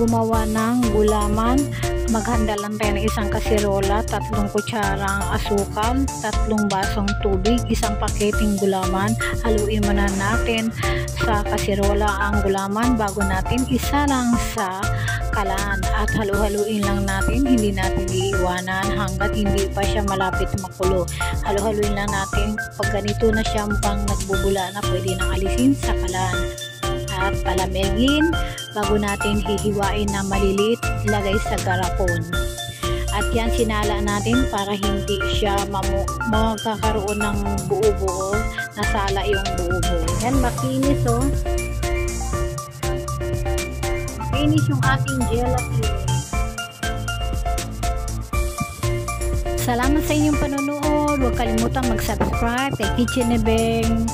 gumawa ng gulaman, maghanda lang tayo ng isang kasirola, 3 kutsarang asukal, 3 basong tubig, isang paketing gulaman. Haluin muna natin sa kasirola ang gulaman bago natin isalang sa kalan, at halu-haluin lang natin, hindi natin iiwanan hanggat hindi pa siya malapit makulo. Halu-haluin lang natin. Pag ganito na siya mukhang nagbubula na, pwede nang alisin sa kalan at palamigin bago natin hihiwain na maliliit, ilagay sa garapon. At yan, sinala natin para hindi siya magkakaroon ng buo-buo, nasala yung buo-buo. Yan, makinis oh. Makinis yung ating gelatin. Salamat sa inyong panonood. Huwag kalimutang mag-subscribe kay Kitchen ni Beng.